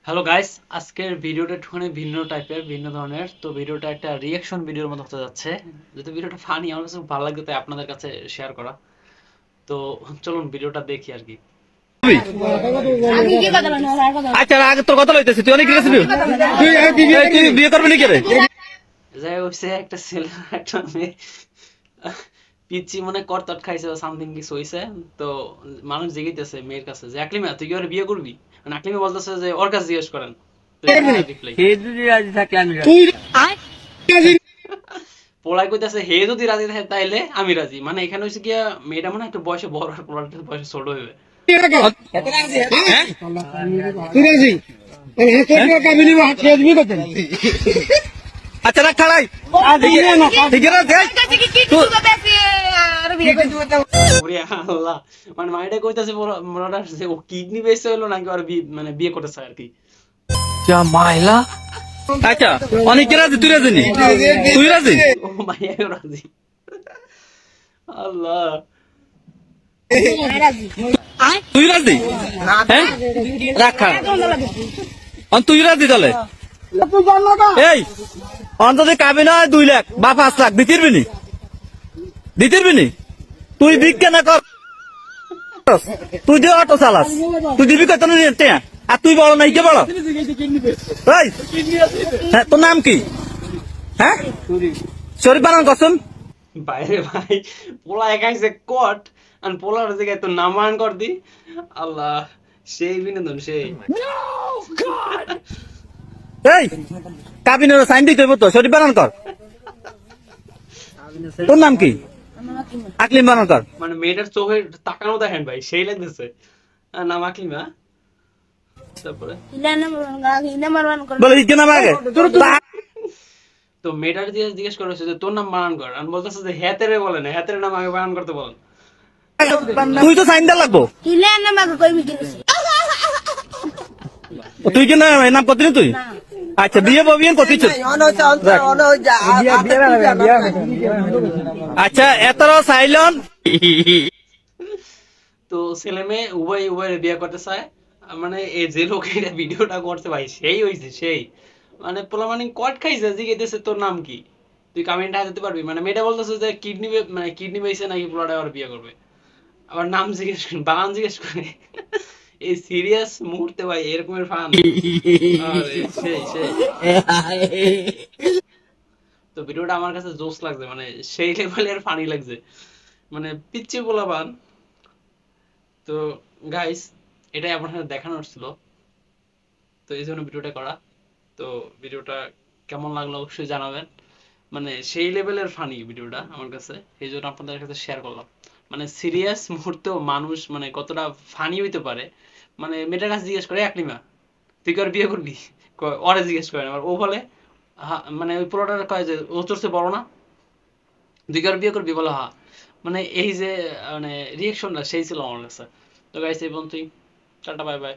Hello guys, আজকের ভিডিওটা একটুখানি ভিন্ন টাইপের, ভিন্ন ধরনের। তো ভিডিওটা একটা রিয়াকশন ভিডিওর মতো হতে যাচ্ছে। যদি ভিডিওটা ফানি, আমার কাছে খুব ভালো লাগবে তাই আপনাদের কাছে শেয়ার করা। তো চলুন ভিডিওটা দেখি আর কি। আচ্ছা আগে তোর কথা লইতেছি, তুই অনেক গেছিস, তুই বিয়ে করবি নাকি রে? যাই হচ্ছে একটা ছেলে একটা মেয়ে পিচ্ছি মনে করতট খাইছে বা সামথিং কিছু হইছে। তো মানুষ জিজ্ঞেস মেয়ের কাছে যে আকলিমা তুই কি ওর বিয়ে করবি? মানে আকলিমা বলতেছে যে ওর কাছে জিজ্ঞেস করেন। পোলাই কইতাছে হে যদি রাজি থাকে তাইলে আমি রাজি। মানে এখানে হচ্ছে গিয়া মেয়েটা মনে হয় একটু বয়সে বড় আর পোলাটা বয়সে ছোট হইবে। আচ্ছা রাখ খাড়াই ওরে আল্লাহ, মানে মাইটা কইতাছে পোলাটা যে ও কিডনি বেঁচে হইলো নাকি ওর মানে বিয়ে করতে চায় আর কি। আচ্ছা অনেক রাজি, তুই রাজি নি? তুই রাজি? ও মাইয়াও রাজি। আল্লাহ, তুই রাজি? হ্যাঁ রাখ খাড়া, তুই রাজি তাহলে? এই অন্তত কাবি নয় 2 লাখ বা 5 লাখ দিতিরবি নি? দিতিরবি নি? তুই বিজ্ঞান কর, তুই যে অটো চালাস, তুই দিবি কত নিতে? আর তুই বড় নাই কে বড়? হ্যাঁ তোর নাম কি? হ্যাঁ শরীফ বানান কসম। বাইরে ভাই পোলা একাইছে কট আর পোলার জায়গায় তো নামান কর দি। আল্লাহ, সেই বিনোদন সেই। এই কাবিনের সাইন দিতে হইব তো, শরীফ বানান কর। তোর নাম কি? আকলিম বানান কর। মানে মেয়েটার চোখে তাকানো দেখেন ভাই, সেই লাগতেছে। নাম আকলিমা। তারপরে বলে দিকে নাম আগে। তো মেয়েটার জিজ্ঞেস করা হচ্ছে যে তোর নাম বানান কর, আর বলতেছে যে হ্যাতেরে বলে না, হ্যাতের নাম আগে বানান করতে বলেন। তুই তো সাইন দেওয়া লাগবো। তুই কি নাম করতি তুই? আচ্ছা বিয়ে ববিয়েন করতিস? আচ্ছা এত সাইলন। তো ছেলে মেয়ে উভয় উভয় বিয়ে করতে চায়। মানে এই যে লোক এটা ভিডিওটা করছে ভাই সেই হইছে সেই। মানে পোলামানি কট খাইছে, জিজ্ঞেস তোর নাম কি, তুই কমেন্টে দিতে পারবি? মানে মেয়েটা বলতেছে যে কিডনি মানে কিডনি বেঁচে নাকি পোলাটা আবার বিয়ে করবে। আবার নাম জিজ্ঞেস করে, বাগান জিজ্ঞেস করে। এই সিরিয়াস মুহূর্তে ভাই এরকমের ফান। সেই সেই। তো ভিডিওটা আমার কাছে জোস লাগছে, মানে সেই লেভেলের ফানি লাগছে, মানে পিচ্ছি পোলাপান। তো গাইস, এটাই আপনার সাথে দেখানোর ছিল, তো এই জন্য ভিডিওটা করা। তো ভিডিওটা কেমন লাগলো অবশ্যই জানাবেন। মানে সেই লেভেলের ফানি ভিডিওটা আমার কাছে, এই জন্য আপনাদের কাছে শেয়ার করলাম। মানে সিরিয়াস মুহূর্তেও মানুষ মানে কতটা ফানি হইতে পারে। মানে মেয়েটার কাছে জিজ্ঞেস করে আকলিমা তুই কি ওর বিয়ে করবি? ওরে জিজ্ঞেস করেন, আবার ও বলে মানে ওই পুরোটার কয় যে ও তোর চেয়ে বড় না, তুই কি ওর বিয়ে করবি? বলো হ্যাঁ। মানে এই যে মানে রিয়েকশনটা সেই ছিল আমার কাছে। তো গাইস এই পর্যন্তই, টাটা বাই বাই।